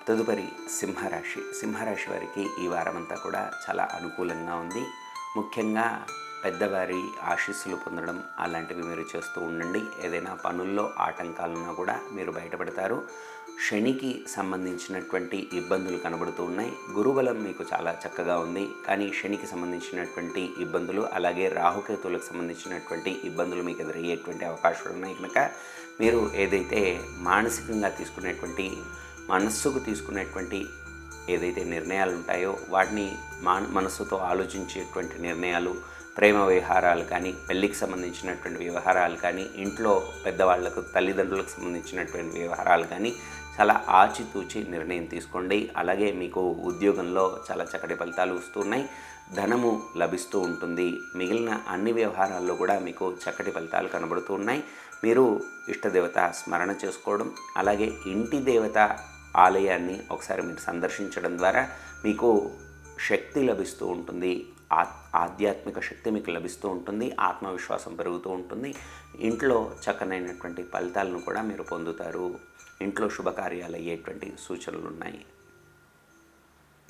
తదుపరి సింహరాశి వారికి ఈ వారమంతా కూడా చాలా అనుకూలంగా ఉంది. ముఖ్యంగా పెద్దవారి ఆశీస్సులు పొందడం అలాంటివి మీరు చేస్తూ ఉండండి. ఏదైనా పనుల్లో ఆటంకాలున్నా కూడా మీరు బయటపడతారు. శనికి సంబంధించినటువంటి ఇబ్బందులు కనబడుతూ ఉన్నాయి. గురుబలం మీకు చాలా చక్కగా ఉంది, కానీ శనికి సంబంధించినటువంటి ఇబ్బందులు అలాగే రాహుకేతువులకు సంబంధించినటువంటి ఇబ్బందులు మీకు ఎదురయ్యేటువంటి అవకాశాలు ఉన్నాయి. కనుక మీరు ఏదైతే మానసికంగా మనస్సుకు తీసుకునేటువంటి ఏదైతే నిర్ణయాలు ఉంటాయో వాటిని మనస్సుతో ఆలోచించేటువంటి నిర్ణయాలు, ప్రేమ వ్యవహారాలు కానీ, పెళ్ళికి సంబంధించినటువంటి వ్యవహారాలు కానీ, ఇంట్లో పెద్దవాళ్లకు తల్లిదండ్రులకు సంబంధించినటువంటి వ్యవహారాలు కానీ చాలా ఆచితూచి నిర్ణయం తీసుకోండి. అలాగే మీకు ఉద్యోగంలో చాలా చక్కటి ఫలితాలు వస్తున్నాయి. ధనము లభిస్తూ ఉంటుంది. మిగిలిన అన్ని వ్యవహారాల్లో కూడా మీకు చక్కటి ఫలితాలు కనబడుతూ ఉన్నాయి. మీరు ఇష్టదేవత స్మరణ చేసుకోవడం, అలాగే ఇంటి దేవత ఆలయాన్ని ఒకసారి మీరు సందర్శించడం ద్వారా మీకు శక్తి లభిస్తూ ఉంటుంది. ఆధ్యాత్మిక శక్తి మీకు లభిస్తూ ఉంటుంది. ఆత్మవిశ్వాసం పెరుగుతూ ఉంటుంది. ఇంట్లో చక్కనైనటువంటి ఫలితాలను కూడా మీరు పొందుతారు. ఇంట్లో శుభకార్యాలు అయ్యేటువంటి సూచనలు ఉన్నాయి.